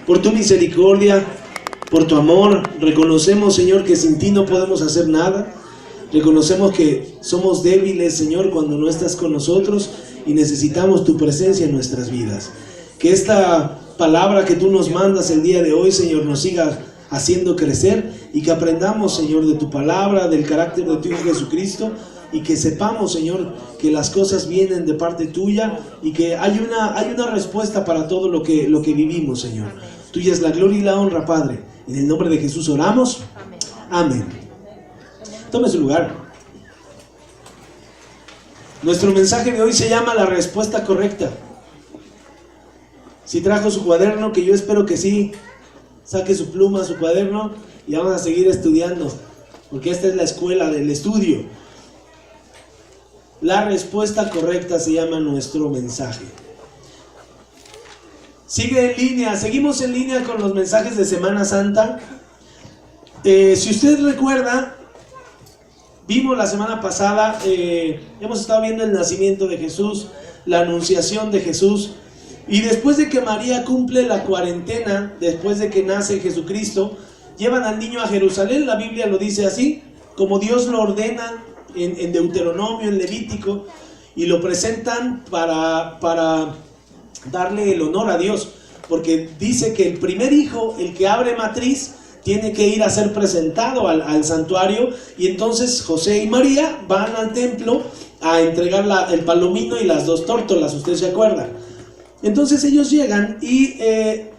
por tu misericordia, por tu amor. Reconocemos, Señor, que sin ti no podemos hacer nada. Reconocemos que somos débiles, Señor, cuando no estás con nosotros y necesitamos tu presencia en nuestras vidas. Que esta palabra que tú nos mandas el día de hoy, Señor, nos siga haciendo crecer y que aprendamos, Señor, de tu palabra, del carácter de tu Hijo Jesucristo, y que sepamos, Señor, que las cosas vienen de parte tuya y que hay una respuesta para todo lo que vivimos, Señor. Tuya es la gloria y la honra, Padre. En el nombre de Jesús oramos. Amén. Tome su lugar. Nuestro mensaje de hoy se llama La Respuesta Correcta. Si trajo su cuaderno, que yo espero que sí, saque su pluma, su cuaderno, y vamos a seguir estudiando, porque esta es la escuela del estudio. La respuesta correcta se llama nuestro mensaje. Sigue en línea, seguimos en línea con los mensajes de Semana Santa. Si usted recuerda, vimos la semana pasada, hemos estado viendo el nacimiento de Jesús, la anunciación de Jesús, y después de que María cumple la cuarentena, después de que nace Jesucristo, llevan al niño a Jerusalén. La Biblia lo dice así, como Dios lo ordena en Deuteronomio, en Levítico, y lo presentan para darle el honor a Dios, porque dice que el primer hijo, el que abre matriz, tiene que ir a ser presentado al santuario, y entonces José y María van al templo a entregar el palomino y las dos tórtolas, ustedes se acuerdan. Entonces ellos llegan y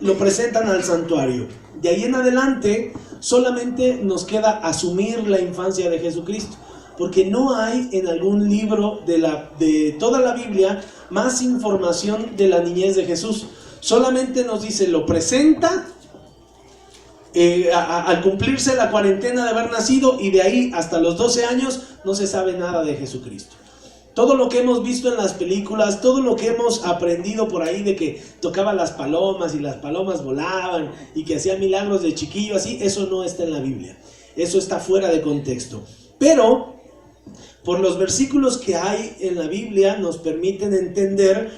lo presentan al santuario. De ahí en adelante solamente nos queda asumir la infancia de Jesucristo, porque no hay en algún libro de toda la Biblia más información de la niñez de Jesús. Solamente nos dice, lo presenta al cumplirse la cuarentena de haber nacido, y de ahí hasta los 12 años no se sabe nada de Jesucristo. Todo lo que hemos visto en las películas, todo lo que hemos aprendido por ahí de que tocaba las palomas y las palomas volaban y que hacía milagros de chiquillo así, eso no está en la Biblia. Eso está fuera de contexto. Pero por los versículos que hay en la Biblia nos permiten entender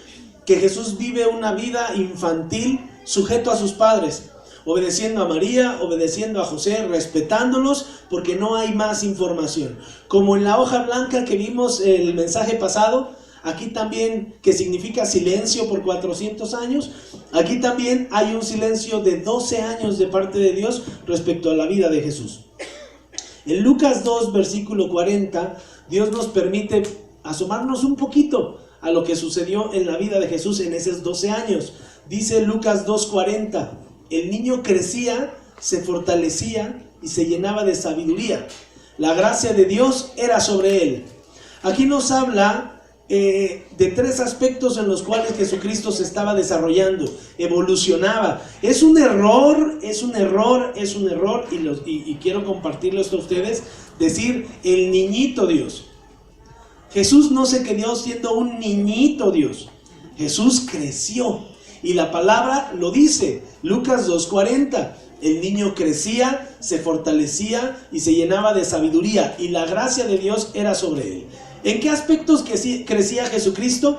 que Jesús vive una vida infantil sujeto a sus padres, obedeciendo a María, obedeciendo a José, respetándolos, porque no hay más información. Como en la hoja blanca que vimos el mensaje pasado, aquí también, que significa silencio por 400 años, aquí también hay un silencio de 12 años de parte de Dios respecto a la vida de Jesús. En Lucas 2, versículo 40, Dios nos permite asomarnos un poquito a lo que sucedió en la vida de Jesús en esos 12 años. Dice Lucas 2:40, el niño crecía, se fortalecía y se llenaba de sabiduría. La gracia de Dios era sobre él. Aquí nos habla de tres aspectos en los cuales Jesucristo se estaba desarrollando, evolucionaba. Es un error, y quiero compartirlo esto a ustedes, decir el niñito Dios. Jesús no se quedó siendo un niñito Dios, Jesús creció, y la palabra lo dice, Lucas 2:40, el niño crecía, se fortalecía y se llenaba de sabiduría, y la gracia de Dios era sobre él. ¿En qué aspectos crecía Jesucristo?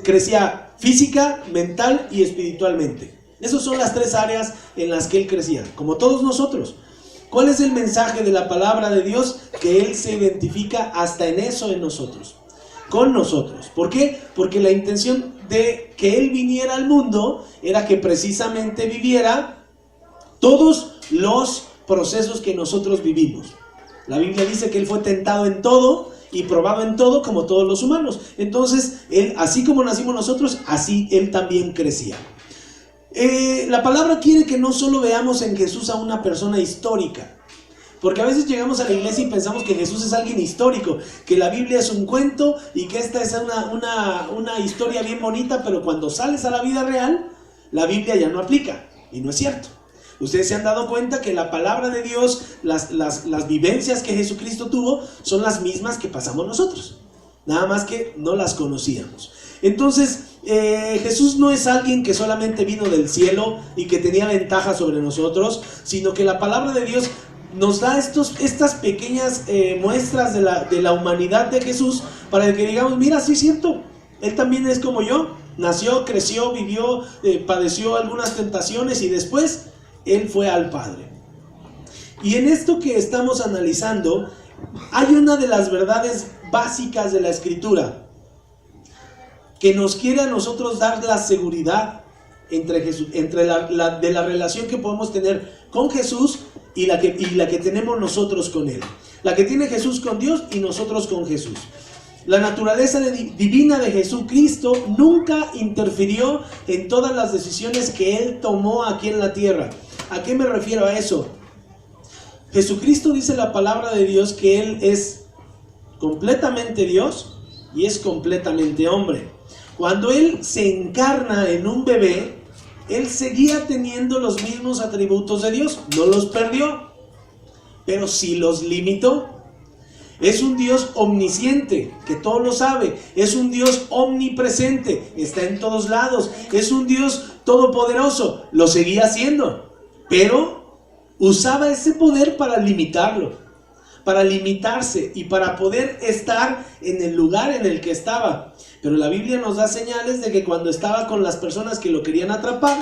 Crecía física, mental y espiritualmente. Esas son las tres áreas en las que él crecía, como todos nosotros. ¿Cuál es el mensaje de la palabra de Dios? Que él se identifica hasta en eso en nosotros, con nosotros. ¿Por qué? Porque la intención de que él viniera al mundo era que precisamente viviera todos los procesos que nosotros vivimos. La Biblia dice que él fue tentado en todo y probado en todo como todos los humanos. Entonces, él, así como nacimos nosotros, así él también crecía. La palabra quiere que no solo veamos en Jesús a una persona histórica, porque a veces llegamos a la iglesia y pensamos que Jesús es alguien histórico, que la Biblia es un cuento y que esta es una historia bien bonita, pero cuando sales a la vida real, la Biblia ya no aplica, y no es cierto. Ustedes se han dado cuenta que la palabra de Dios, las vivencias que Jesucristo tuvo, son las mismas que pasamos nosotros, nada más que no las conocíamos. Entonces, Jesús no es alguien que solamente vino del cielo y que tenía ventaja sobre nosotros, sino que la palabra de Dios nos da estas pequeñas muestras de la humanidad de Jesús, para que digamos, mira, sí es cierto, él también es como yo. nació, creció, vivió, padeció algunas tentaciones y después Él fue al Padre. Y en esto que estamos analizando, hay una de las verdades básicas de la Escritura que nos quiere a nosotros dar la seguridad entre la relación que podemos tener con Jesús y la que tenemos nosotros con Él. La que tiene Jesús con Dios y nosotros con Jesús. La naturaleza divina de Jesucristo nunca interfirió en todas las decisiones que Él tomó aquí en la tierra. ¿A qué me refiero a eso? Jesucristo dice la palabra de Dios que Él es completamente Dios y es completamente hombre. Cuando Él se encarna en un bebé, Él seguía teniendo los mismos atributos de Dios, no los perdió, pero sí los limitó. Es un Dios omnisciente, que todo lo sabe. Es un Dios omnipresente, está en todos lados. Es un Dios todopoderoso, lo seguía haciendo, pero usaba ese poder para limitarlo, para limitarse y para poder estar en el lugar en el que estaba. Pero la Biblia nos da señales de que cuando estaba con las personas que lo querían atrapar,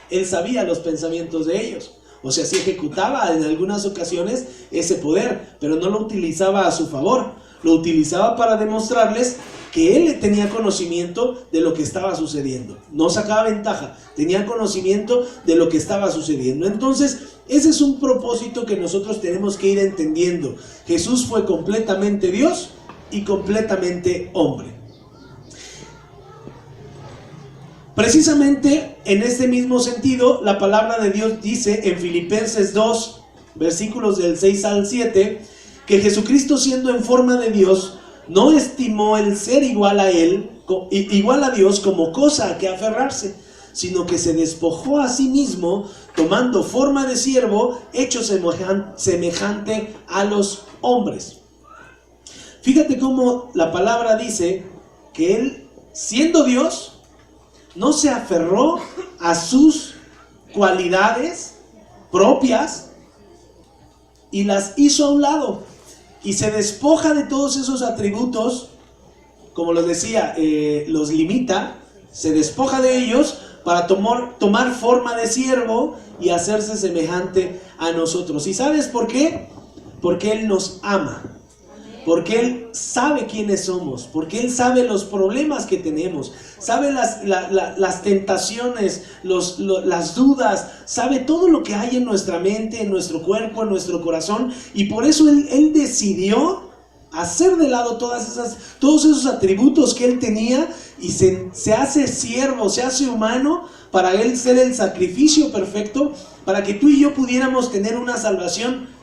Él sabía los pensamientos de ellos. O sea, sí ejecutaba en algunas ocasiones ese poder, pero no lo utilizaba a su favor. Lo utilizaba para demostrarles que Él tenía conocimiento de lo que estaba sucediendo. No sacaba ventaja, tenía conocimiento de lo que estaba sucediendo. Entonces, ese es un propósito que nosotros tenemos que ir entendiendo. Jesús fue completamente Dios y completamente hombre. Precisamente en este mismo sentido, la palabra de Dios dice en Filipenses 2, versículos del 6 al 7, que Jesucristo, siendo en forma de Dios, no estimó el ser igual a Dios como cosa a que aferrarse, sino que se despojó a sí mismo, tomando forma de siervo, hecho semejante a los hombres. Fíjate cómo la palabra dice que Él, siendo Dios, no se aferró a sus cualidades propias y las hizo a un lado. Y se despoja de todos esos atributos, como les decía, los limita, se despoja de ellos para tomar forma de siervo y hacerse semejante a nosotros. ¿Y sabes por qué? Porque Él nos ama. Porque Él sabe quiénes somos, porque Él sabe los problemas que tenemos, sabe las tentaciones, las dudas, sabe todo lo que hay en nuestra mente, en nuestro cuerpo, en nuestro corazón, y por eso Él decidió hacer de lado todos esos atributos que Él tenía y se hace siervo, se hace humano para Él ser el sacrificio perfecto, para que tú y yo pudiéramos tener una salvación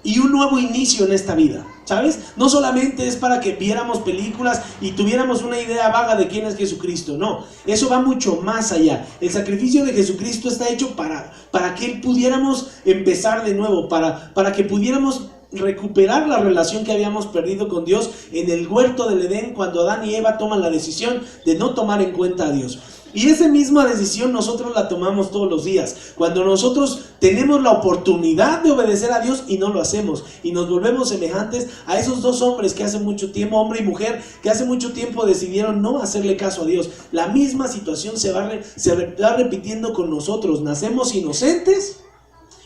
y un nuevo inicio en esta vida, ¿sabes? No solamente es para que viéramos películas y tuviéramos una idea vaga de quién es Jesucristo, no, eso va mucho más allá. El sacrificio de Jesucristo está hecho para que pudiéramos empezar de nuevo, para que pudiéramos recuperar la relación que habíamos perdido con Dios en el huerto del Edén, cuando Adán y Eva toman la decisión de no tomar en cuenta a Dios. Y esa misma decisión nosotros la tomamos todos los días, cuando nosotros tenemos la oportunidad de obedecer a Dios y no lo hacemos, y nos volvemos semejantes a esos dos hombres que hace mucho tiempo, hombre y mujer, que hace mucho tiempo decidieron no hacerle caso a Dios. La misma situación se va repitiendo con nosotros. Nacemos inocentes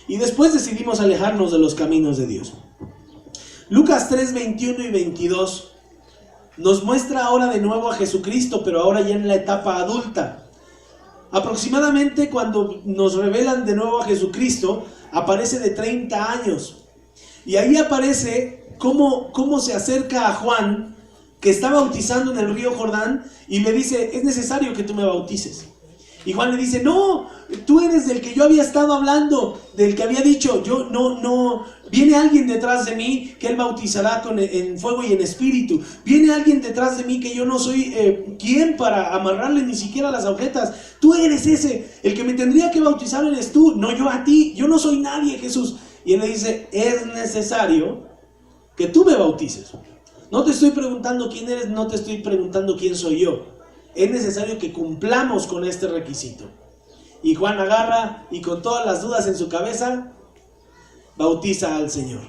y después decidimos alejarnos de los caminos de Dios. Lucas 3, 21 y 22 nos muestra ahora de nuevo a Jesucristo, pero ahora ya en la etapa adulta. Aproximadamente cuando nos revelan de nuevo a Jesucristo, aparece de 30 años. Y ahí aparece cómo se acerca a Juan, que está bautizando en el río Jordán, y le dice: es necesario que tú me bautices. Y Juan le dice: no, tú eres del que yo había estado hablando, del que había dicho, yo no, viene alguien detrás de mí que él bautizará en fuego y en espíritu. Viene alguien detrás de mí que yo no soy quien para amarrarle ni siquiera las agujetas. Tú eres ese, el que me tendría que bautizar eres tú, no yo a ti, yo no soy nadie, Jesús. Y él le dice: es necesario que tú me bautices. No te estoy preguntando quién eres, no te estoy preguntando quién soy yo. Es necesario que cumplamos con este requisito. Y Juan agarra y con todas las dudas en su cabeza bautiza al Señor.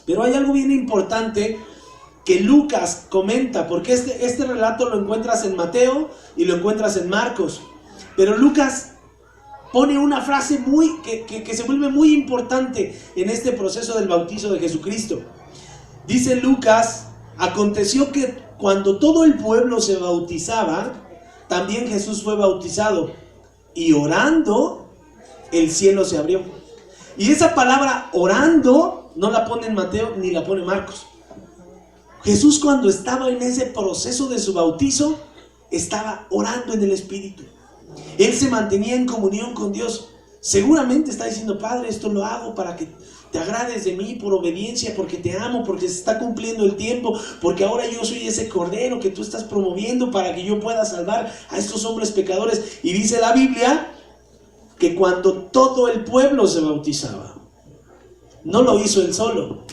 Pero hay algo bien importante que Lucas comenta, porque este relato lo encuentras en Mateo y lo encuentras en Marcos, pero Lucas pone una frase que se vuelve muy importante en este proceso del bautizo de Jesucristo. Dice Lucas: aconteció que cuando todo el pueblo se bautizaba, también Jesús fue bautizado, y orando, el cielo se abrió. Y esa palabra orando no la pone en Mateo ni la pone Marcos. Jesús, cuando estaba en ese proceso de su bautizo, estaba orando en el Espíritu. Él se mantenía en comunión con Dios. Seguramente está diciendo: Padre, esto lo hago para que te agrades de mí, por obediencia, porque te amo, porque se está cumpliendo el tiempo, porque ahora yo soy ese cordero que tú estás promoviendo para que yo pueda salvar a estos hombres pecadores. Y dice la Biblia que cuando todo el pueblo se bautizaba, no lo hizo él solo.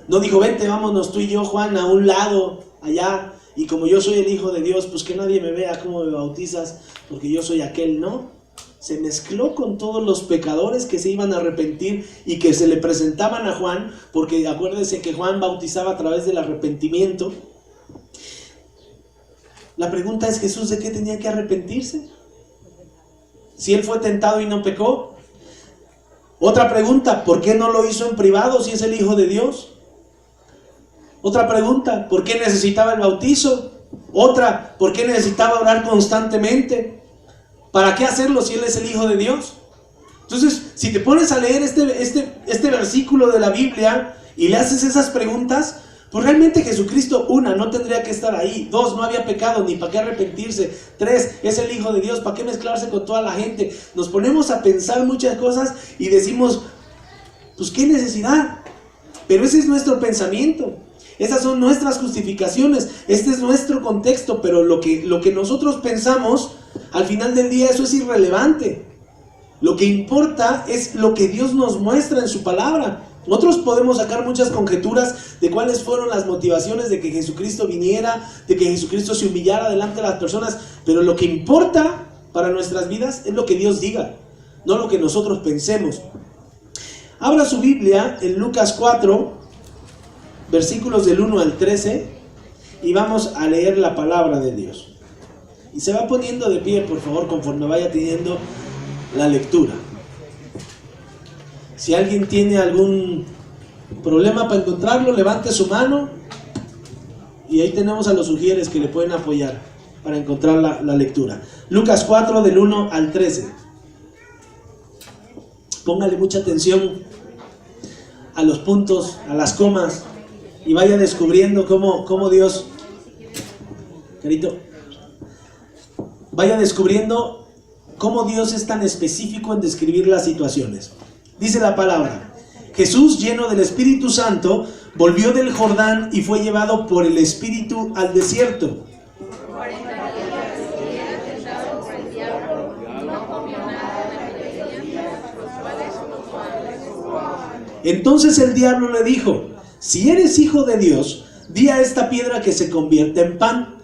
No dijo: vente, vámonos tú y yo, Juan, a un lado, allá, y como yo soy el Hijo de Dios, pues que nadie me vea cómo me bautizas, porque yo soy aquel. No, se mezcló con todos los pecadores que se iban a arrepentir y que se le presentaban a Juan, porque acuérdense que Juan bautizaba a través del arrepentimiento. La pregunta es: ¿Jesús de qué tenía que arrepentirse? Si él fue tentado y no pecó. Otra pregunta: ¿por qué no lo hizo en privado si es el Hijo de Dios? Otra pregunta: ¿por qué necesitaba el bautizo? Otra: ¿por qué necesitaba orar constantemente? ¿Para qué hacerlo si él es el Hijo de Dios? Entonces, si te pones a leer este versículo de la Biblia y le haces esas preguntas, pues realmente Jesucristo, una, no tendría que estar ahí. Dos, no había pecado, ni para qué arrepentirse. Tres, es el Hijo de Dios, ¿para qué mezclarse con toda la gente? Nos ponemos a pensar muchas cosas y decimos: pues qué necesidad. Pero ese es nuestro pensamiento. Esas son nuestras justificaciones. Este es nuestro contexto, pero lo que nosotros pensamos, al final del día, eso es irrelevante. Lo que importa es lo que Dios nos muestra en su palabra. Nosotros podemos sacar muchas conjeturas de cuáles fueron las motivaciones de que Jesucristo viniera, de que Jesucristo se humillara delante de las personas, pero lo que importa para nuestras vidas es lo que Dios diga, no lo que nosotros pensemos. Abra su Biblia en Lucas 4, versículos del 1 al 13, y vamos a leer la palabra de Dios. Y se va poniendo de pie, por favor, conforme vaya teniendo la lectura. Si alguien tiene algún problema para encontrarlo, levante su mano y ahí tenemos a los sugieres que le pueden apoyar para encontrar la lectura. Lucas 4 del 1 al 13. Póngale mucha atención a los puntos, a las comas, y vaya descubriendo cómo Dios, carito, vaya descubriendo cómo Dios es tan específico en describir las situaciones. Dice la palabra: Jesús, lleno del Espíritu Santo, volvió del Jordán y fue llevado por el Espíritu al desierto. 40 días y era tentado por el diablo, no comió nada de lo que decían, los cuales Entonces el diablo le dijo: si eres hijo de Dios, di a esta piedra que se convierta en pan.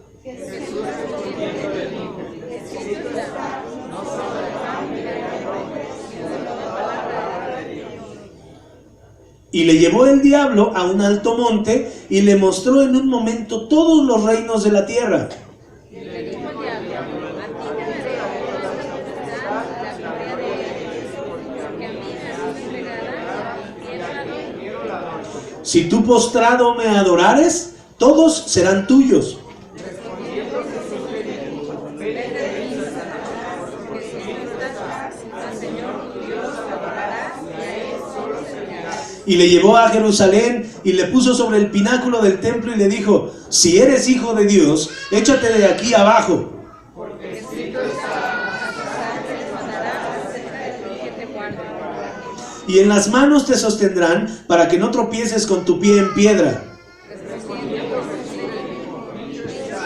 Y le llevó el diablo a un alto monte y le mostró en un momento todos los reinos de la tierra. Y le dijo el diablo: a ti te daré todas las potestad, la gloria de ellos, porque a mí me ha sido entregada y tierra de. Si tú postrado me adorares, todos serán tuyos. Respondiendo Jesús le dijo: vete de mí, Satanás, porque escrito está: al Señor tu Dios adorarás y a Él solo servirás. Y le llevó a Jerusalén y le puso sobre el pináculo del templo y le dijo: si eres hijo de Dios, échate de aquí abajo. Porque escrito está: a tus ángeles mandarás acerca de ti que te guarden. Y en las manos te sostendrán para que no tropieces con tu pie en piedra. Respondiendo Jesús le dijo: dicho está,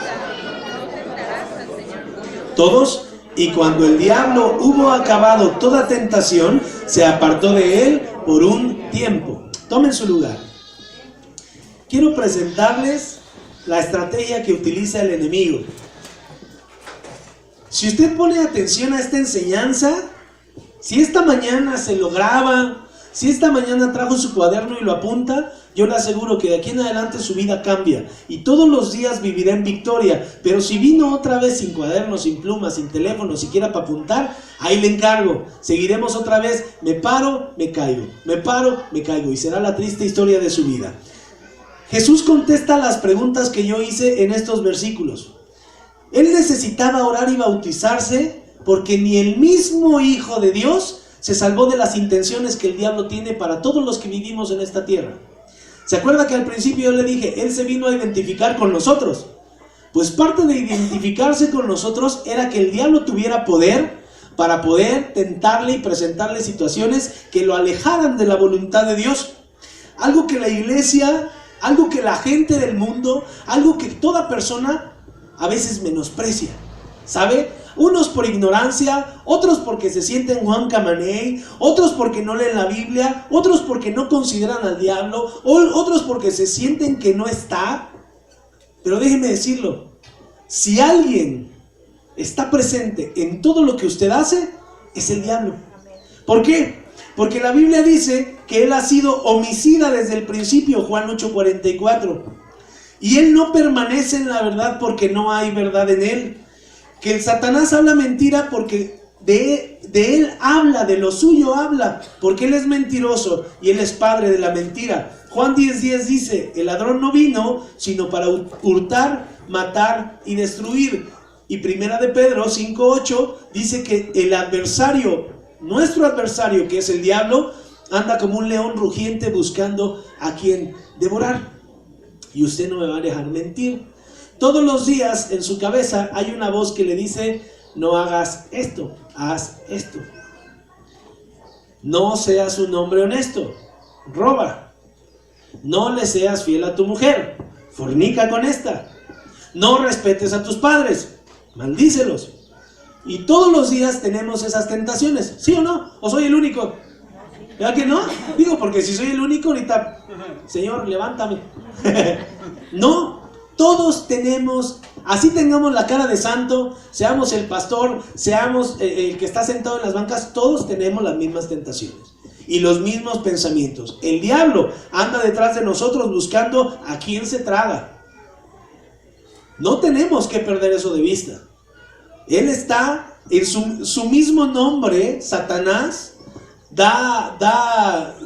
no tentarás al Señor tu Dios. Todos, y cuando el diablo hubo acabado toda tentación, se apartó de él por un tiempo. Tomen su lugar. Quiero presentarles la estrategia que utiliza el enemigo. Si usted pone atención a esta enseñanza, si esta mañana se lo graba, si esta mañana trajo su cuaderno y lo apunta, yo le aseguro que de aquí en adelante su vida cambia y todos los días vivirá en victoria. Pero si vino otra vez sin cuaderno, sin pluma, sin teléfono, siquiera para apuntar, ahí le encargo. Seguiremos otra vez, me paro, me caigo, me paro, me caigo, y será la triste historia de su vida. Jesús contesta las preguntas que yo hice en estos versículos. Él necesitaba orar y bautizarse porque ni el mismo Hijo de Dios se salvó de las intenciones que el diablo tiene para todos los que vivimos en esta tierra. ¿Se acuerda que al principio yo le dije, Él se vino a identificar con nosotros? Pues parte de identificarse con nosotros era que el diablo tuviera poder para poder tentarle y presentarle situaciones que lo alejaran de la voluntad de Dios. Algo que la iglesia, algo que la gente del mundo, algo que toda persona a veces menosprecia, ¿sabe? Unos por ignorancia, otros porque se sienten Juan Camaney, otros porque no leen la Biblia, otros porque no consideran al diablo, otros porque se sienten que no está. Pero déjeme decirlo, si alguien está presente en todo lo que usted hace, es el diablo. ¿Por qué? Porque la Biblia dice que él ha sido homicida desde el principio, Juan 8:44. Y él no permanece en la verdad porque no hay verdad en él. Que el Satanás habla mentira porque de él habla, de lo suyo habla, porque él es mentiroso y él es padre de la mentira. Juan 10:10 dice, el ladrón no vino sino para hurtar, matar y destruir. Y Primera de Pedro 5:8 dice que el adversario, nuestro adversario que es el diablo, anda como un león rugiente buscando a quien devorar. Y usted no me va a dejar mentir. Todos los días en su cabeza hay una voz que le dice, no hagas esto, haz esto. No seas un hombre honesto, roba. No le seas fiel a tu mujer, fornica con esta. No respetes a tus padres, maldícelos. Y todos los días tenemos esas tentaciones, ¿sí o no? ¿O soy el único? ¿Verdad que no? Digo, porque si soy el único, ahorita, Señor, levántame. No. Todos tenemos, así tengamos la cara de santo, seamos el pastor, seamos el que está sentado en las bancas, todos tenemos las mismas tentaciones y los mismos pensamientos. El diablo anda detrás de nosotros buscando a quien se traga. No tenemos que perder eso de vista. Él está en su mismo nombre, Satanás, da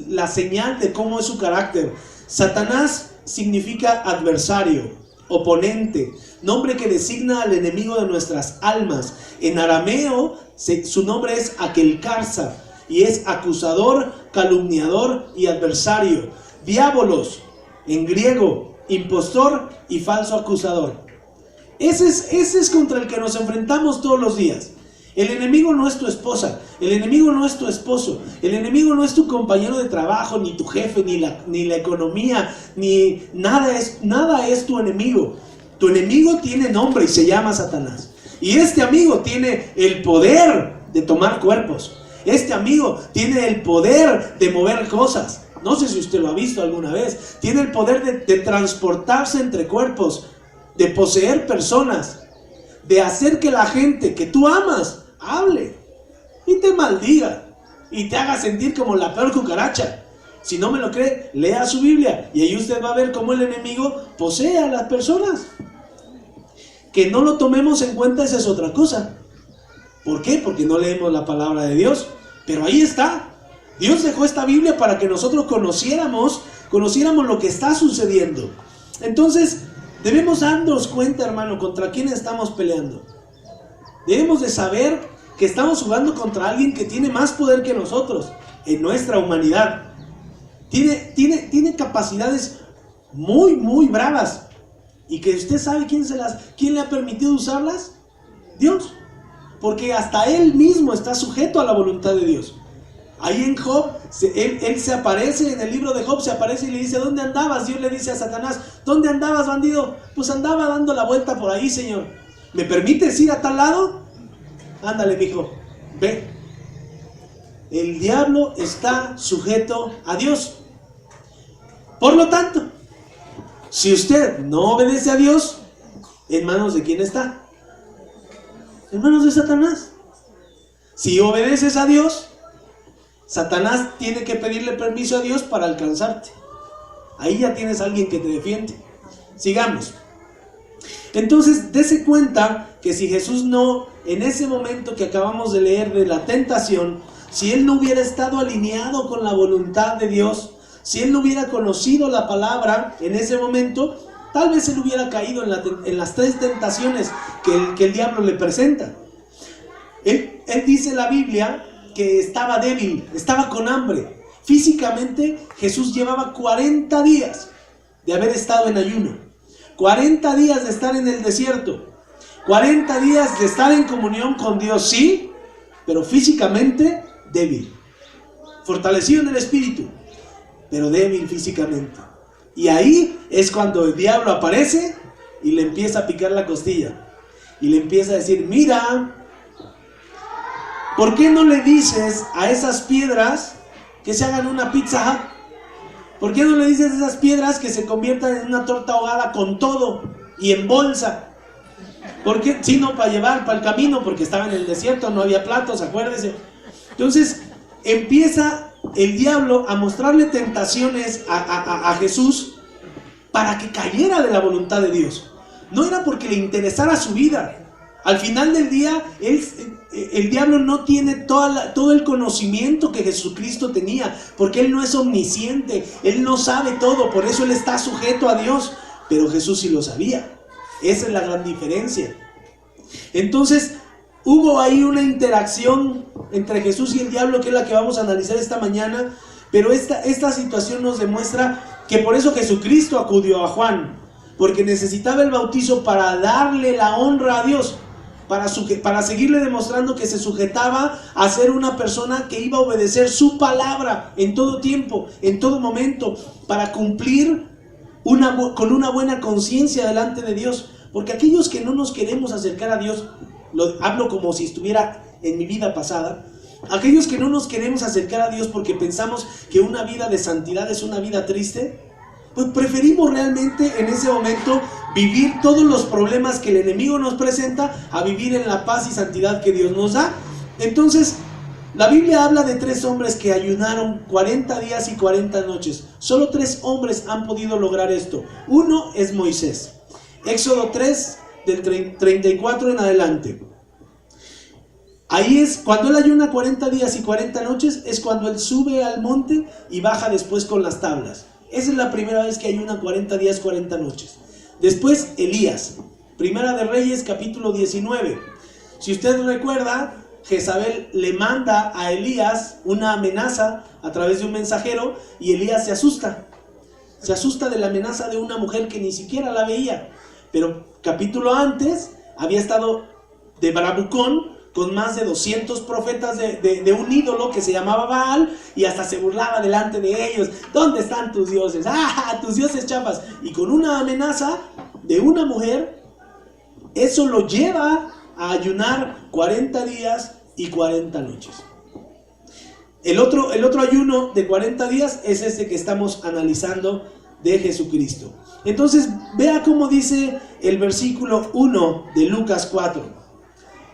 la señal de cómo es su carácter. Satanás significa adversario, oponente, nombre que designa al enemigo de nuestras almas. En arameo su nombre es Aquelcarza y es acusador, calumniador y adversario. Diabolos, en griego, impostor y falso acusador. Ese es contra el que nos enfrentamos todos los días. El enemigo no es tu esposa, el enemigo no es tu esposo, el enemigo no es tu compañero de trabajo, ni tu jefe, ni la economía, ni nada es tu enemigo. Tu enemigo tiene nombre y se llama Satanás. Y este amigo tiene el poder de tomar cuerpos. Este amigo tiene el poder de mover cosas. No sé si usted lo ha visto alguna vez. Tiene el poder de transportarse entre cuerpos, de poseer personas, de hacer que la gente que tú amas hable y te maldiga y te haga sentir como la peor cucaracha. Si no me lo cree, lea su Biblia y ahí usted va a ver cómo el enemigo posee a las personas. Que no lo tomemos en cuenta, esa es otra cosa. ¿Por qué? Porque no leemos la palabra de Dios. Pero ahí está. Dios dejó esta Biblia para que nosotros conociéramos lo que está sucediendo. Entonces debemos darnos cuenta, hermano, contra quién estamos peleando. Debemos de saber que estamos jugando contra alguien que tiene más poder que nosotros en nuestra humanidad. Tiene capacidades muy, muy bravas. Y que usted sabe quién le ha permitido usarlas. Dios. Porque hasta él mismo está sujeto a la voluntad de Dios. Ahí en Job, él se aparece, en el libro de Job se aparece y le dice, ¿dónde andabas? Dios le dice a Satanás, ¿dónde andabas, bandido? Pues andaba dando la vuelta por ahí, Señor. ¿Me permites ir a tal lado? Ándale, mijo, ve. El diablo está sujeto a Dios. Por lo tanto, si usted no obedece a Dios, ¿en manos de quién está? En manos de Satanás. Si obedeces a Dios, Satanás tiene que pedirle permiso a Dios para alcanzarte. Ahí ya tienes a alguien que te defiende. Sigamos. Entonces, dése cuenta que si Jesús no, en ese momento que acabamos de leer de la tentación, si Él no hubiera estado alineado con la voluntad de Dios, si Él no hubiera conocido la palabra en ese momento, tal vez Él hubiera caído en las 3 tentaciones que el diablo le presenta. Él dice en la Biblia que estaba débil, estaba con hambre. Físicamente, Jesús llevaba 40 días de haber estado en ayuno. 40 días de estar en el desierto. 40 días de estar en comunión con Dios, sí, pero físicamente débil. Fortalecido en el espíritu, pero débil físicamente. Y ahí es cuando el diablo aparece y le empieza a picar la costilla. Y le empieza a decir, mira, ¿por qué no le dices a esas piedras que se hagan una Pizza Hut? ¿Por qué no le dices a esas piedras que se conviertan en una torta ahogada con todo y en bolsa? ¿Por qué? Sí, no, para llevar, para el camino, porque estaba en el desierto, no había platos, acuérdese. Entonces empieza el diablo a mostrarle tentaciones a Jesús para que cayera de la voluntad de Dios. No era porque le interesara su vida. Al final del día, el diablo no tiene todo el conocimiento que Jesucristo tenía, porque Él no es omnisciente, Él no sabe todo, por eso Él está sujeto a Dios, pero Jesús sí lo sabía. Esa es la gran diferencia. Entonces, hubo ahí una interacción entre Jesús y el diablo, que es la que vamos a analizar esta mañana, pero esta situación nos demuestra que por eso Jesucristo acudió a Juan, porque necesitaba el bautizo para darle la honra a Dios. Para seguirle demostrando que se sujetaba a ser una persona que iba a obedecer su palabra en todo tiempo, en todo momento, para cumplir con una buena conciencia delante de Dios. Porque aquellos que no nos queremos acercar a Dios, lo hablo como si estuviera en mi vida pasada, aquellos que no nos queremos acercar a Dios porque pensamos que una vida de santidad es una vida triste, pues preferimos realmente en ese momento vivir todos los problemas que el enemigo nos presenta a vivir en la paz y santidad que Dios nos da. Entonces, la Biblia habla de 3 hombres que ayunaron 40 días y 40 noches. Solo 3 hombres han podido lograr esto. Uno es Moisés. Éxodo 3, del 34 en adelante. Ahí es cuando él ayuna 40 días y 40 noches, es cuando él sube al monte y baja después con las tablas. Esa es la primera vez que ayuna 40 días, 40 noches. Después Elías, Primera de Reyes, capítulo 19. Si usted recuerda, Jezabel le manda a Elías una amenaza a través de un mensajero y Elías se asusta. Se asusta de la amenaza de una mujer que ni siquiera la veía. Pero capítulo antes había estado de bravucón con más de 200 profetas de un ídolo que se llamaba Baal, y hasta se burlaba delante de ellos. ¿Dónde están tus dioses? ¡Ah, tus dioses chafas! Y con una amenaza de una mujer, eso lo lleva a ayunar 40 días y 40 noches. El otro ayuno de 40 días es este que estamos analizando de Jesucristo. Entonces, vea cómo dice el versículo 1 de Lucas 4.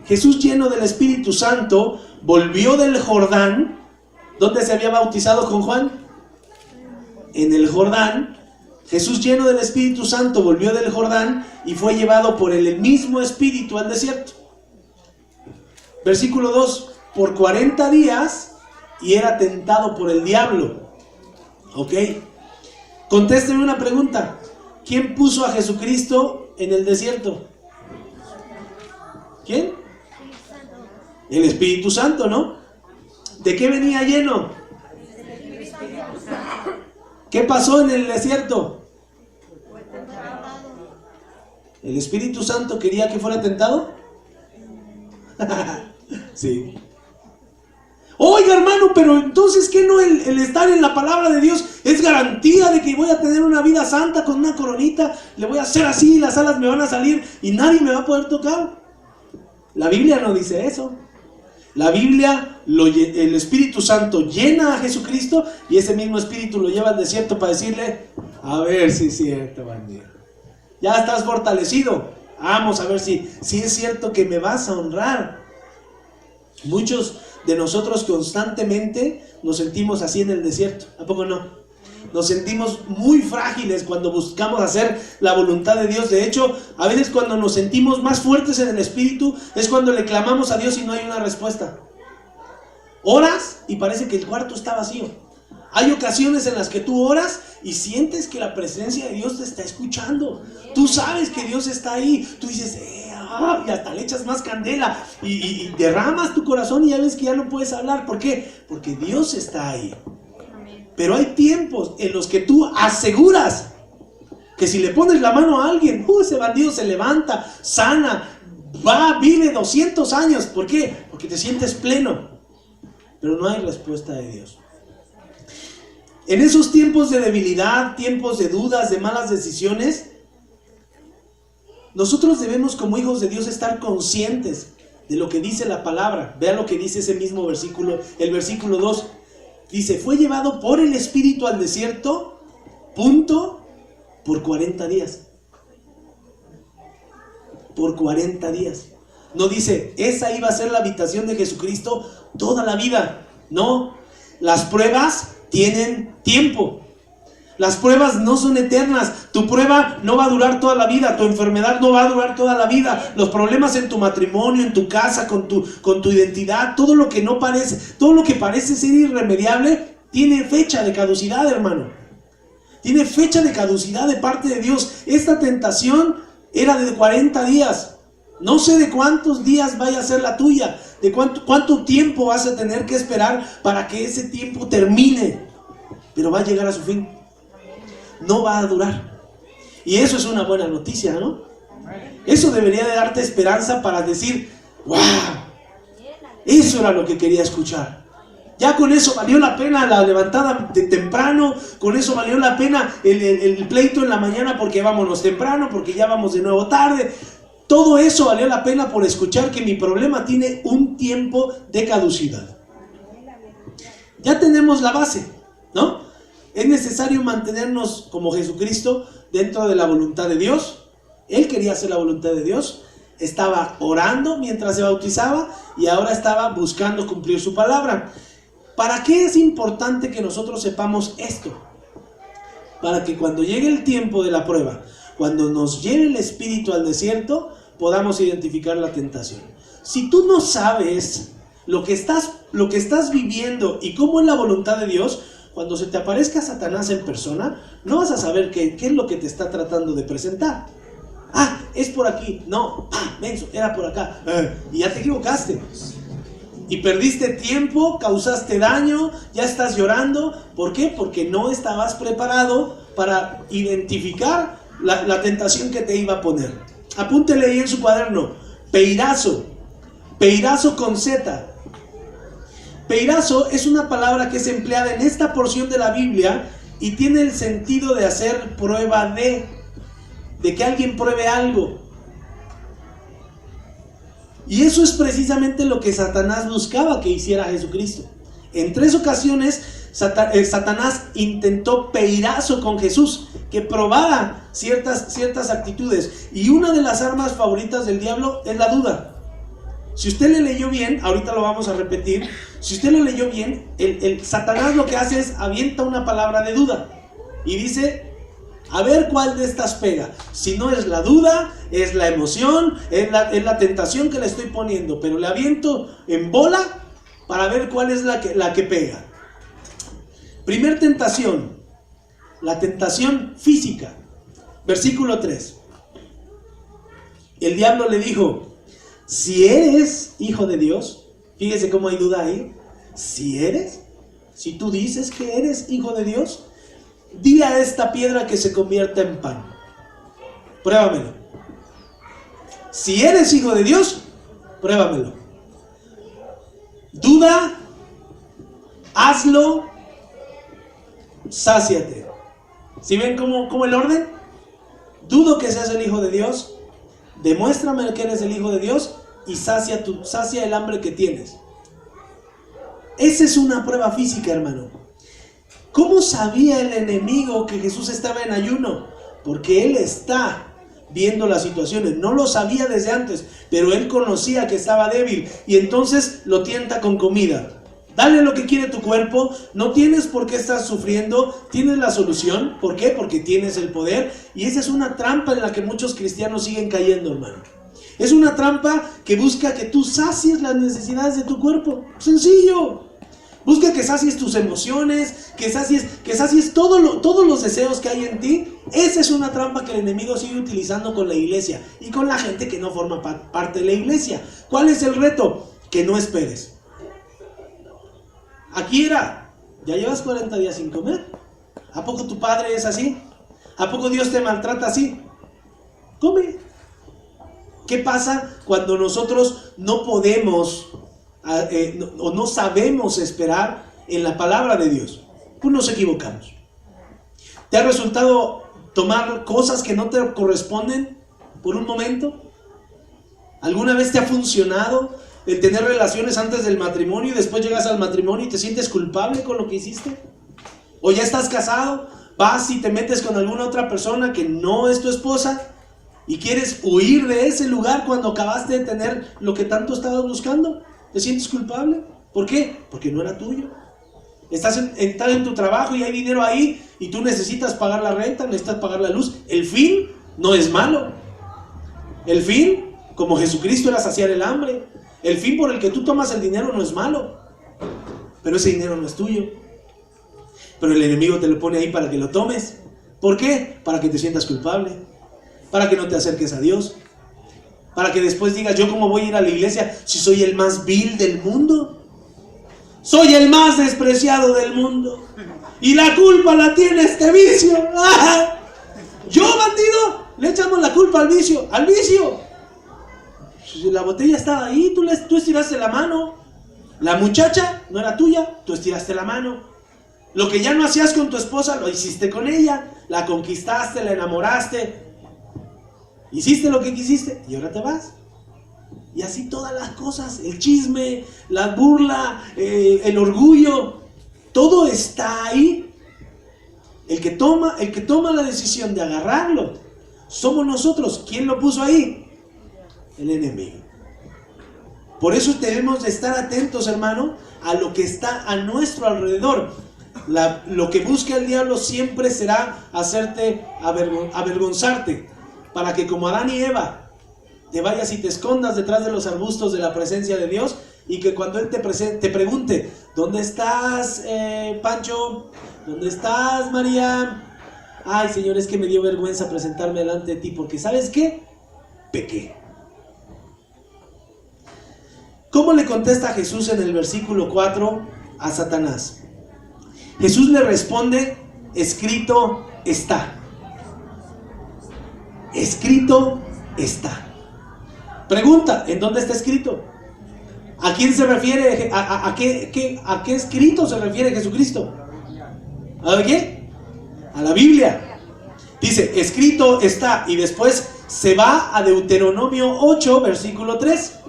Jesús, lleno del Espíritu Santo, volvió del Jordán. ¿Dónde se había bautizado con Juan? En el Jordán. Jesús, lleno del Espíritu Santo, volvió del Jordán y fue llevado por el mismo Espíritu al desierto. Versículo 2. Por 40 días y era tentado por el diablo. ¿Ok? Contésteme una pregunta. ¿Quién puso a Jesucristo en el desierto? ¿Quién? El Espíritu Santo, ¿no? ¿De qué venía lleno? ¿Qué pasó en el desierto? ¿El Espíritu Santo quería que fuera tentado? Sí. Oiga, hermano, pero entonces ¿qué no el estar en la palabra de Dios es garantía de que voy a tener una vida santa con una coronita? Le voy a hacer así, las alas me van a salir y nadie me va a poder tocar. La Biblia no dice eso. La Biblia, el Espíritu Santo llena a Jesucristo y ese mismo Espíritu lo lleva al desierto para decirle: a ver si es cierto, bandido. Ya estás fortalecido. Vamos a ver si es cierto que me vas a honrar. Muchos de nosotros constantemente nos sentimos así en el desierto. ¿A poco no? Nos sentimos muy frágiles cuando buscamos hacer la voluntad de Dios. De hecho, a veces cuando nos sentimos más fuertes en el espíritu es cuando le clamamos a Dios y no hay una respuesta. Oras y parece que el cuarto está vacío. Hay ocasiones en las que tú oras y sientes que la presencia de Dios te está escuchando. Tú sabes que Dios está ahí. Tú dices, y hasta le echas más candela y derramas tu corazón y ya ves que ya no puedes hablar. ¿Por qué? Porque Dios está ahí. Pero hay tiempos en los que tú aseguras que si le pones la mano a alguien, ese bandido se levanta, sana, vive 200 años. ¿Por qué? Porque te sientes pleno. Pero no hay respuesta de Dios. En esos tiempos de debilidad, tiempos de dudas, de malas decisiones, nosotros debemos como hijos de Dios estar conscientes de lo que dice la palabra. Vean lo que dice ese mismo versículo, el versículo 2. Dice, fue llevado por el Espíritu al desierto, por 40 días. Por 40 días. No dice, esa iba a ser la habitación de Jesucristo toda la vida. No, las pruebas tienen tiempo. Las pruebas no son eternas. Tu prueba no va a durar toda la vida. Tu enfermedad no va a durar toda la vida. Los problemas en tu matrimonio, en tu casa, con tu identidad, todo lo que parece ser irremediable, tiene fecha de caducidad, hermano. Tiene fecha de caducidad de parte de Dios. Esta tentación era de 40 días. No sé de cuántos días vaya a ser la tuya. De cuánto tiempo vas a tener que esperar para que ese tiempo termine. Pero va a llegar a su fin. No va a durar. Y eso es una buena noticia, ¿no? Eso debería de darte esperanza para decir, ¡wow! Eso era lo que quería escuchar. Ya con eso valió la pena la levantada de temprano. Con eso valió la pena el pleito en la mañana porque vámonos temprano, porque ya vamos de nuevo tarde. Todo eso valió la pena por escuchar que mi problema tiene un tiempo de caducidad. Ya tenemos la base, ¿no? Es necesario mantenernos como Jesucristo dentro de la voluntad de Dios. Él quería hacer la voluntad de Dios. Estaba orando mientras se bautizaba y ahora estaba buscando cumplir su palabra. ¿Para qué es importante que nosotros sepamos esto? Para que cuando llegue el tiempo de la prueba, cuando nos lleve el Espíritu al desierto, podamos identificar la tentación. Si tú no sabes lo que estás viviendo y cómo es la voluntad de Dios, cuando se te aparezca Satanás en persona, no vas a saber qué es lo que te está tratando de presentar. Es por aquí. No, menso, era por acá. Y ya te equivocaste. Y perdiste tiempo, causaste daño, ya estás llorando. ¿Por qué? Porque no estabas preparado para identificar la tentación que te iba a poner. Apúntele ahí en su cuaderno. Peirazo. Peirazo con Z. Peirazo es una palabra que es empleada en esta porción de la Biblia y tiene el sentido de hacer prueba de que alguien pruebe algo. Y eso es precisamente lo que Satanás buscaba que hiciera Jesucristo. En 3 ocasiones Satanás intentó peirazo con Jesús, que probara ciertas actitudes. Y una de las armas favoritas del diablo es la duda. Si usted le leyó bien, ahorita lo vamos a repetir. Si usted lo leyó bien, el Satanás lo que hace es avienta una palabra de duda y dice, a ver cuál de estas pega. Si no es la duda, es la emoción, es la tentación que le estoy poniendo, pero le aviento en bola para ver cuál es la que pega. Primer tentación, la tentación física. Versículo 3. El diablo le dijo, si eres hijo de Dios, fíjese cómo hay duda ahí. Si tú dices que eres hijo de Dios, di a esta piedra que se convierta en pan. Pruébamelo. Si eres hijo de Dios, pruébamelo. Duda, hazlo, sáciate. ¿Sí ven cómo el orden? Dudo que seas el hijo de Dios. Demuéstrame que eres el hijo de Dios y sacia el hambre que tienes. Esa es una prueba física, hermano. ¿Cómo sabía el enemigo que Jesús estaba en ayuno? Porque él está viendo las situaciones. No lo sabía desde antes, pero él conocía que estaba débil y entonces lo tienta con comida. Dale lo que quiere tu cuerpo. No tienes por qué estar sufriendo. Tienes la solución. ¿Por qué? Porque tienes el poder. Y esa es una trampa en la que muchos cristianos siguen cayendo, hermano. Es una trampa que busca que tú sacies las necesidades de tu cuerpo. Sencillo. Busca que sacies tus emociones, que sacies todos los deseos que hay en ti. Esa es una trampa que el enemigo sigue utilizando con la iglesia y con la gente que no forma parte de la iglesia. ¿Cuál es el reto? Que no esperes. Aquí era, ya llevas 40 días sin comer. ¿A poco tu padre es así? ¿A poco Dios te maltrata así? Come. ¿Qué pasa cuando nosotros no podemos o no sabemos esperar en la palabra de Dios? Pues nos equivocamos. ¿Te ha resultado tomar cosas que no te corresponden por un momento? ¿Alguna vez te ha funcionado el tener relaciones antes del matrimonio y después llegas al matrimonio y te sientes culpable con lo que hiciste? ¿O ya estás casado, vas y te metes con alguna otra persona que no es tu esposa y quieres huir de ese lugar cuando acabaste de tener lo que tanto estabas buscando? ¿Te sientes culpable? ¿Por qué? Porque no era tuyo. Estás en tu trabajo y hay dinero ahí y tú necesitas pagar la renta, necesitas pagar la luz. El fin no es malo. El fin, como Jesucristo, era saciar el hambre. El fin por el que tú tomas el dinero no es malo, pero ese dinero no es tuyo. Pero el enemigo te lo pone ahí para que lo tomes. ¿Por qué? Para que te sientas culpable, para que no te acerques a Dios, para que después digas: ¿yo cómo voy a ir a la iglesia si soy el más vil del mundo? Soy el más despreciado del mundo y la culpa la tiene este vicio. ¡Ah! Yo, bandido, le echamos la culpa al vicio. ¡Al vicio! La botella estaba ahí, tú estiraste la mano. La muchacha no era tuya, tú estiraste la mano. Lo que ya no hacías con tu esposa, lo hiciste con ella. La conquistaste, la enamoraste. Hiciste lo que quisiste y ahora te vas. Y así todas las cosas, el chisme, la burla, el orgullo, todo está ahí. El que toma la decisión de agarrarlo somos nosotros. ¿Quién lo puso ahí? El enemigo. Por eso debemos de estar atentos, hermano, a lo que está a nuestro alrededor. Lo que busca el diablo siempre será hacerte avergonzarte, para que como Adán y Eva te vayas y te escondas detrás de los arbustos de la presencia de Dios, y que cuando Él te pregunte: ¿dónde estás, Pancho? ¿Dónde estás, María? Ay, Señor, es que me dio vergüenza presentarme delante de ti, porque ¿sabes qué? Pequé. ¿Cómo le contesta Jesús en el versículo 4 a Satanás? Jesús le responde: escrito está. Escrito está. Pregunta: ¿en dónde está escrito? ¿A quién se refiere? ¿A qué escrito se refiere Jesucristo? ¿A qué? A la Biblia. Dice: escrito está. Y después se va a Deuteronomio 8, versículo 3.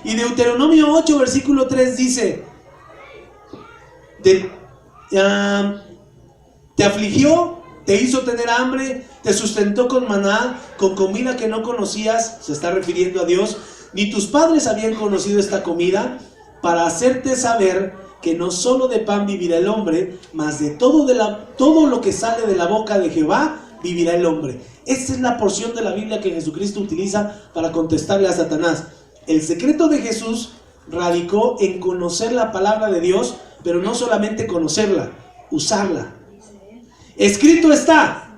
Y Deuteronomio 8, versículo 3 dice: te afligió, te hizo tener hambre, te sustentó con maná, con comida que no conocías. Se está refiriendo a Dios. Ni tus padres habían conocido esta comida, para hacerte saber que no solo de pan vivirá el hombre, mas de todo lo que sale de la boca de Jehová vivirá el hombre. Esta es la porción de la Biblia que Jesucristo utiliza para contestarle a Satanás. El secreto de Jesús radicó en conocer la palabra de Dios, pero no solamente conocerla, usarla. Escrito está.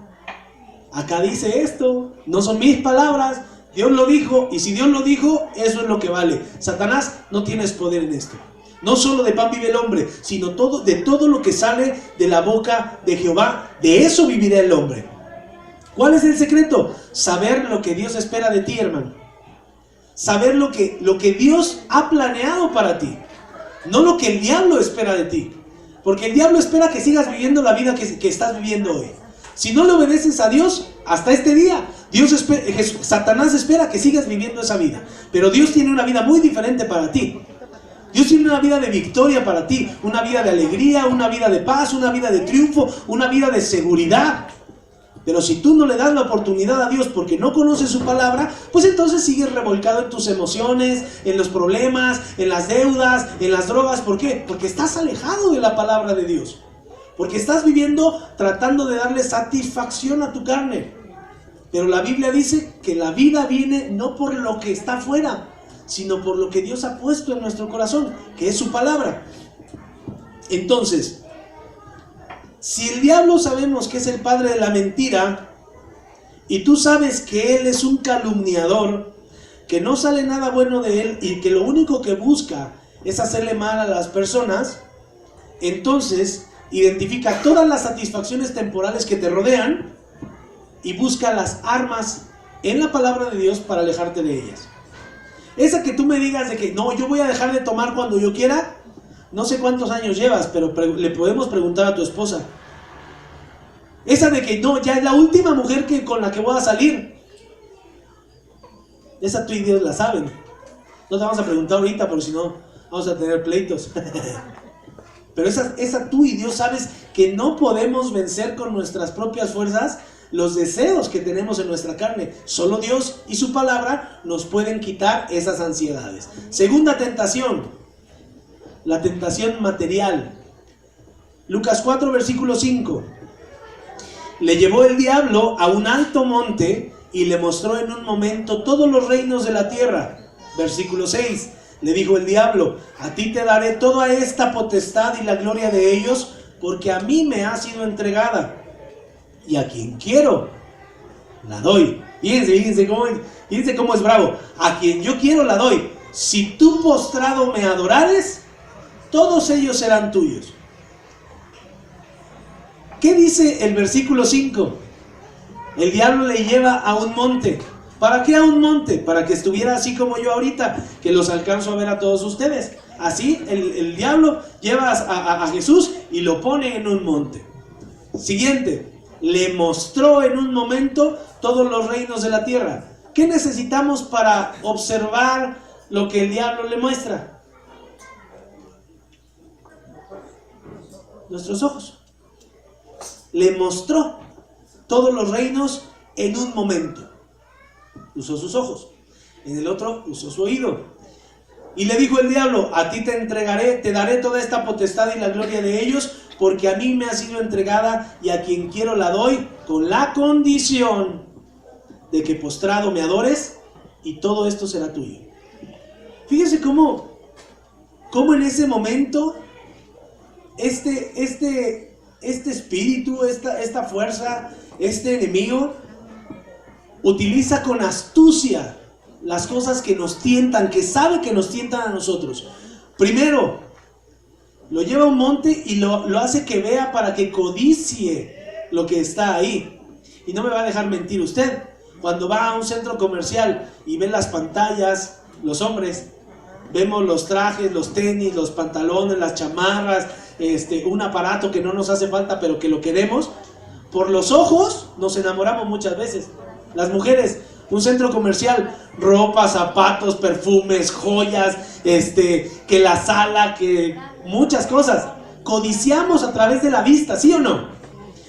Acá dice esto, no son mis palabras, Dios lo dijo, y si Dios lo dijo, eso es lo que vale. Satanás, no tienes poder en esto. No solo de pan vive el hombre, sino de todo lo que sale de la boca de Jehová, de eso vivirá el hombre. ¿Cuál es el secreto? Saber lo que Dios espera de ti, hermano. Saber lo que Dios ha planeado para ti, no lo que el diablo espera de ti. Porque el diablo espera que sigas viviendo la vida que estás viviendo hoy. Si no le obedeces a Dios hasta este día, Satanás espera que sigas viviendo esa vida. Pero Dios tiene una vida muy diferente para ti. Dios tiene una vida de victoria para ti, una vida de alegría, una vida de paz, una vida de triunfo, una vida de seguridad. Pero si tú no le das la oportunidad a Dios porque no conoces su palabra, pues entonces sigues revolcado en tus emociones, en los problemas, en las deudas, en las drogas. ¿Por qué? Porque estás alejado de la palabra de Dios. Porque estás viviendo tratando de darle satisfacción a tu carne. Pero la Biblia dice que la vida viene no por lo que está afuera, sino por lo que Dios ha puesto en nuestro corazón, que es su palabra. Entonces, si el diablo sabemos que es el padre de la mentira, y tú sabes que él es un calumniador, que no sale nada bueno de él y que lo único que busca es hacerle mal a las personas, entonces identifica todas las satisfacciones temporales que te rodean y busca las armas en la palabra de Dios para alejarte de ellas. Esa que tú me digas de que no, yo voy a dejar de tomar cuando yo quiera. No sé cuántos años llevas, pero le podemos preguntar a tu esposa. Esa de que no, ya es la última mujer con la que voy a salir. Esa tú y Dios la saben. No te vamos a preguntar ahorita porque si no vamos a tener pleitos. Pero esa tú y Dios sabes que no podemos vencer con nuestras propias fuerzas los deseos que tenemos en nuestra carne. Solo Dios y su palabra nos pueden quitar esas ansiedades. Segunda tentación. La tentación material. Lucas 4, versículo 5. Le llevó el diablo a un alto monte y le mostró en un momento todos los reinos de la tierra. Versículo 6. Le dijo el diablo: a ti te daré toda esta potestad y la gloria de ellos, porque a mí me ha sido entregada, y a quien quiero la doy. Fíjense cómo es bravo. A quien yo quiero la doy. Si tú postrado me adorares, todos ellos serán tuyos. ¿Qué dice el versículo 5? El diablo le lleva a un monte. ¿Para qué a un monte? Para que estuviera así como yo ahorita, que los alcanzo a ver a todos ustedes. Así el diablo lleva a Jesús y lo pone en un monte. Siguiente, le mostró en un momento todos los reinos de la tierra. ¿Qué necesitamos para observar lo que el diablo le muestra? Nuestros ojos. Le mostró todos los reinos en un momento. Usó sus ojos. En el otro usó su oído. Y le dijo el diablo: a ti te entregaré, te daré toda esta potestad y la gloria de ellos, porque a mí me ha sido entregada, y a quien quiero la doy, con la condición de que postrado me adores, y todo esto será tuyo. Fíjese cómo en ese momento este espíritu, esta fuerza, este enemigo utiliza con astucia las cosas que nos tientan, que sabe que nos tientan a nosotros. Primero, lo lleva a un monte y lo hace que vea para que codicie lo que está ahí. Y no me va a dejar mentir usted. Cuando va a un centro comercial y ve las pantallas, los hombres, vemos los trajes, los tenis, los pantalones, las chamarras, un aparato que no nos hace falta pero que lo queremos. Por los ojos nos enamoramos muchas veces. Las mujeres, un centro comercial, ropa, zapatos, perfumes, joyas, que la sala, que muchas cosas. Codiciamos a través de la vista, ¿sí o no?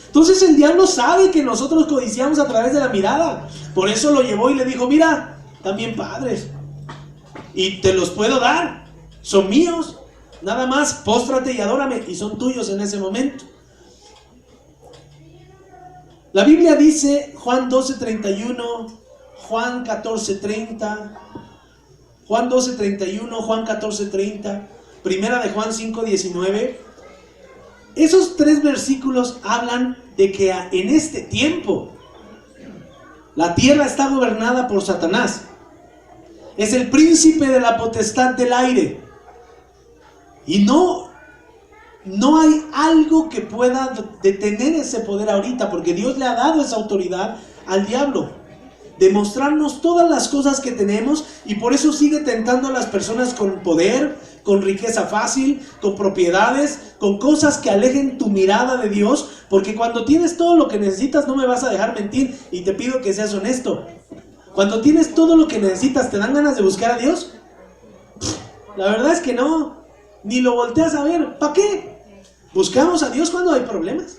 Entonces el diablo sabe que nosotros codiciamos a través de la mirada. Por eso lo llevó y le dijo: mira, también padres, y te los puedo dar, son míos. Nada más, póstrate y adórame, y son tuyos en ese momento. La Biblia dice, Juan 12:31, Juan 14:30, Juan 12:31, Juan 14:30, Primera de Juan 5:19. Esos tres versículos hablan de que en este tiempo la tierra está gobernada por Satanás. Es el príncipe de la potestad del aire. Y no hay algo que pueda detener ese poder ahorita, porque Dios le ha dado esa autoridad al diablo, de mostrarnos todas las cosas que tenemos, y por eso sigue tentando a las personas con poder, con riqueza fácil, con propiedades, con cosas que alejen tu mirada de Dios, porque cuando tienes todo lo que necesitas, no me vas a dejar mentir, y te pido que seas honesto. Cuando tienes todo lo que necesitas, ¿te dan ganas de buscar a Dios? La verdad es que no. Ni lo volteas a ver. ¿Para qué? Buscamos a Dios cuando hay problemas.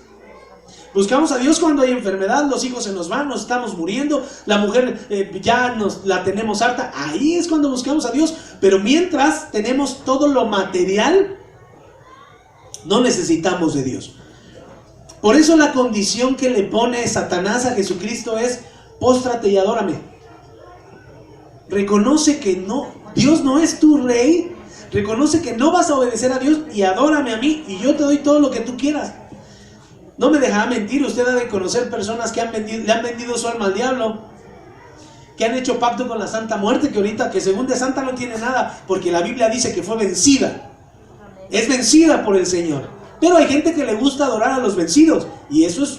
Buscamos a Dios cuando hay enfermedad, los hijos se nos van, nos estamos muriendo, la mujer ya la tenemos harta. Ahí es cuando buscamos a Dios. Pero mientras tenemos todo lo material, no necesitamos de Dios. Por eso la condición que le pone Satanás a Jesucristo es: póstrate y adórame. Reconoce que no, Dios no es tu rey. Reconoce que no vas a obedecer a Dios y adórame a mí y yo te doy todo lo que tú quieras. No me dejará mentir, usted ha de conocer personas que le han vendido su alma al diablo, que han hecho pacto con la Santa Muerte, que ahorita, que según de santa no tiene nada, porque la Biblia dice que fue vencida. Es vencida por el Señor. Pero hay gente que le gusta adorar a los vencidos, y eso es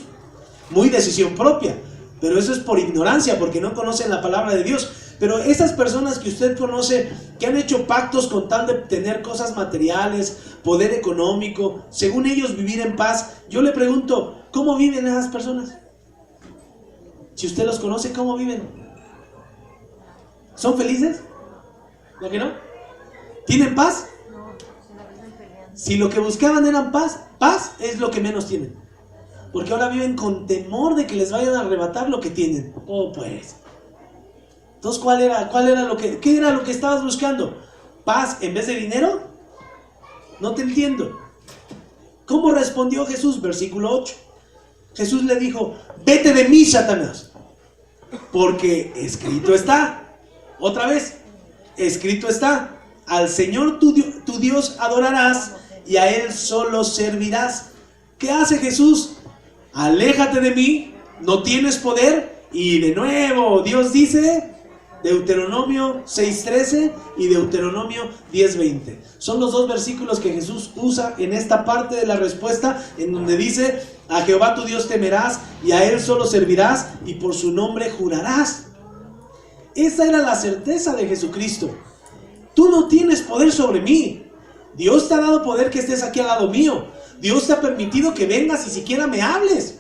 muy decisión propia. Pero eso es por ignorancia, porque no conocen la palabra de Dios. Pero esas personas que usted conoce, que han hecho pactos con tal de tener cosas materiales, poder económico, según ellos vivir en paz, yo le pregunto, ¿cómo viven esas personas? Si usted los conoce, ¿cómo viven? ¿Son felices? ¿No que no? ¿Tienen paz? Si lo que buscaban eran paz, paz es lo que menos tienen. Porque ahora viven con temor de que les vayan a arrebatar lo que tienen. Oh, pues. Entonces, ¿qué era lo que estabas buscando? ¿Paz en vez de dinero? No te entiendo. ¿Cómo respondió Jesús? Versículo 8. Jesús le dijo: vete de mí, Satanás, porque escrito está. Otra vez, escrito está: al Señor tu Dios adorarás y a Él solo servirás. ¿Qué hace Jesús? Aléjate de mí, no tienes poder. Y de nuevo Dios dice, Deuteronomio 6:13 y Deuteronomio 10:20. Son los dos versículos que Jesús usa en esta parte de la respuesta, en donde dice: a Jehová tu Dios temerás y a Él solo servirás y por su nombre jurarás. Esa era la certeza de Jesucristo. Tú no tienes poder sobre mí. Dios te ha dado poder que estés aquí al lado mío. Dios te ha permitido que vengas y siquiera me hables.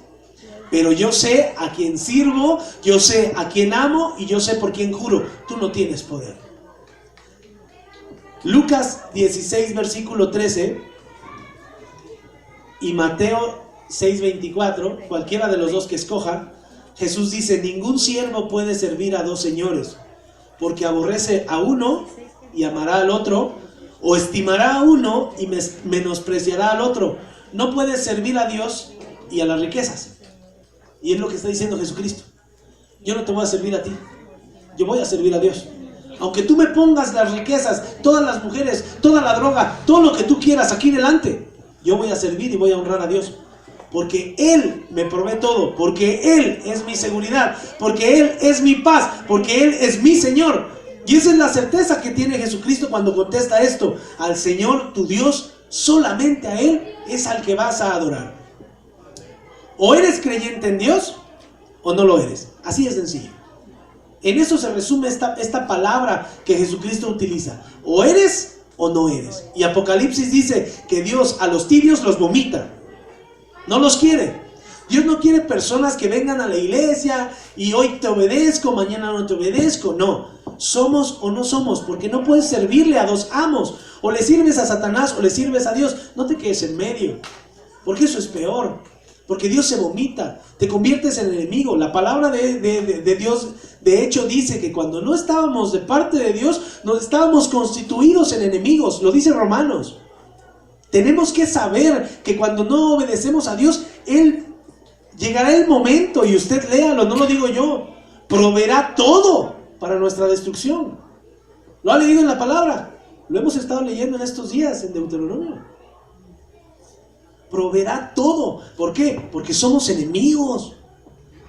Pero yo sé a quién sirvo, yo sé a quién amo y yo sé por quién juro. Tú no tienes poder. Lucas 16, versículo 13 y Mateo 6:24, cualquiera de los dos que escoja, Jesús dice: ningún siervo puede servir a dos señores, porque aborrece a uno y amará al otro, o estimará a uno y menospreciará al otro. No puedes servir a Dios y a las riquezas. Y es lo que está diciendo Jesucristo. Yo no te voy a servir a ti, yo voy a servir a Dios. Aunque tú me pongas las riquezas, todas las mujeres, toda la droga, todo lo que tú quieras aquí delante, yo voy a servir y voy a honrar a Dios. Porque Él me provee todo, porque Él es mi seguridad, porque Él es mi paz, porque Él es mi Señor. Y esa es la certeza que tiene Jesucristo cuando contesta esto: al Señor tu Dios, solamente a Él es al que vas a adorar. O eres creyente en Dios o no lo eres. Así de sencillo. En eso se resume esta palabra que Jesucristo utiliza: o eres o no eres. Y Apocalipsis dice que Dios a los tibios los vomita. No los quiere. Dios no quiere personas que vengan a la iglesia y hoy te obedezco, mañana no te obedezco. No, somos o no somos, porque no puedes servirle a dos amos. O le sirves a Satanás o le sirves a Dios. No te quedes en medio, porque eso es peor. Porque Dios se vomita, te conviertes en enemigo. La palabra de Dios, de hecho, dice que cuando no estábamos de parte de Dios, nos estábamos constituidos en enemigos. Lo dice Romanos. Tenemos que saber que cuando no obedecemos a Dios, Él llegará el momento, y usted léalo, no lo digo yo, proveerá todo para nuestra destrucción. ¿Lo ha leído en la palabra? Lo hemos estado leyendo en estos días en Deuteronomio. Proveerá todo. ¿Por qué? Porque somos enemigos,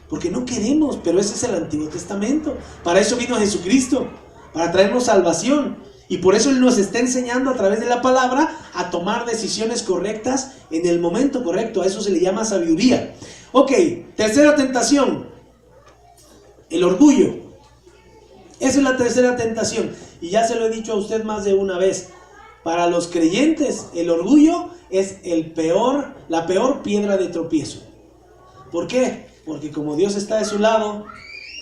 porque no queremos. Pero ese es el Antiguo Testamento. Para eso vino Jesucristo, para traernos salvación. Y por eso Él nos está enseñando a través de la palabra a tomar decisiones correctas en el momento correcto. A eso se le llama sabiduría. Ok, tercera tentación: el orgullo. Esa es la tercera tentación. Y ya se lo he dicho a usted más de una vez. Para los creyentes, el orgullo es la peor piedra de tropiezo. ¿Por qué? Porque como Dios está de su lado,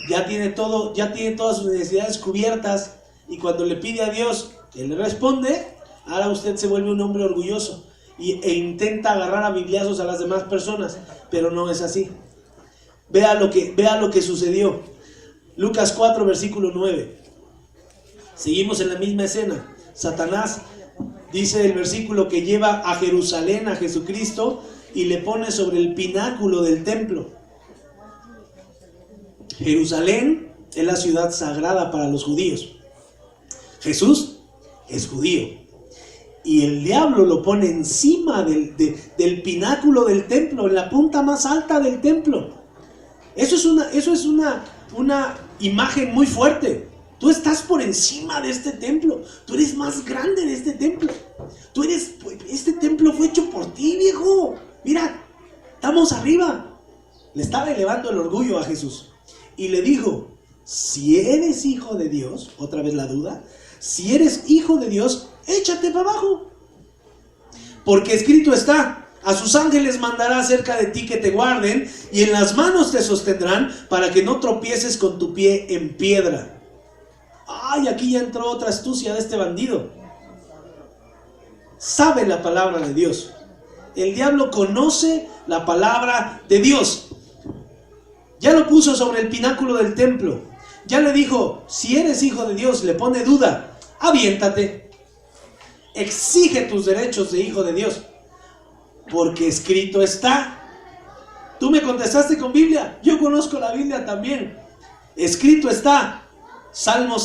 ya tiene todas sus necesidades cubiertas. Y cuando le pide a Dios que le responde, ahora usted se vuelve un hombre orgulloso. e intenta agarrar a bibliazos a las demás personas, pero no es así. Vea lo que sucedió. Lucas 4, versículo 9. Seguimos en la misma escena. Satanás, dice el versículo, que lleva a Jerusalén a Jesucristo y le pone sobre el pináculo del templo. Jerusalén es la ciudad sagrada para los judíos. Jesús es judío. Y el diablo lo pone encima del pináculo del templo, en la punta más alta del templo. Eso es una imagen muy fuerte. Tú estás por encima de este templo. Tú eres más grande de este templo. Este templo fue hecho por ti, viejo. Mira, estamos arriba. Le estaba elevando el orgullo a Jesús. Y le dijo, si eres hijo de Dios, otra vez la duda, si eres hijo de Dios, échate para abajo. Porque escrito está, a sus ángeles mandará cerca de ti que te guarden, y en las manos te sostendrán para que no tropieces con tu pie en piedra. Ay, aquí ya entró otra astucia de este bandido. Sabe la palabra de Dios. El diablo conoce la palabra de Dios. Ya lo puso sobre el pináculo del templo. Ya le dijo, si eres hijo de Dios, le pone duda. Aviéntate. Exige tus derechos de hijo de Dios. Porque escrito está. Tú me contestaste con Biblia. Yo conozco la Biblia también. Escrito está. Salmo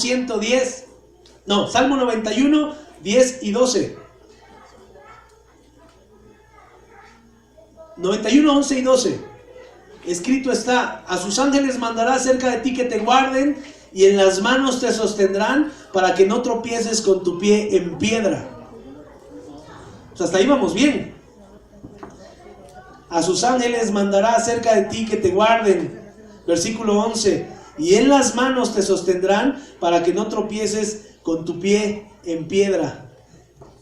91, 10 y 12. 91, 11 y 12. Escrito está, a sus ángeles mandará cerca de ti que te guarden, y en las manos te sostendrán para que no tropieces con tu pie en piedra. O sea, hasta ahí vamos bien. A sus ángeles mandará cerca de ti que te guarden. Versículo 11. Y en las manos te sostendrán para que no tropieces con tu pie en piedra.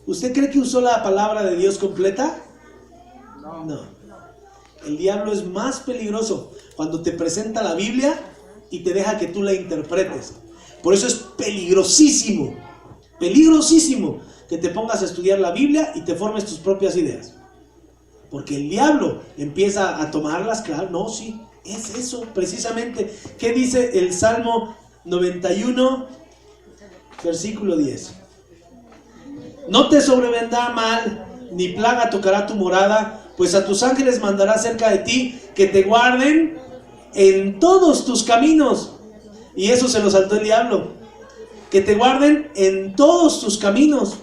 ¿Usted cree que usó la palabra de Dios completa? No. El diablo es más peligroso cuando te presenta la Biblia y te deja que tú la interpretes. Por eso es peligrosísimo que te pongas a estudiar la Biblia y te formes tus propias ideas. Porque el diablo empieza a tomarlas, claro, no, sí, es eso, precisamente. ¿Qué dice el Salmo 91, versículo 10? No te sobrevendrá mal, ni plaga tocará tu morada, pues a tus ángeles mandará cerca de ti que te guarden en todos tus caminos. Y eso se lo saltó el diablo. Que te guarden en todos tus caminos.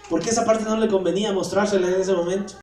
Porque esa parte no le convenía mostrársela en ese momento.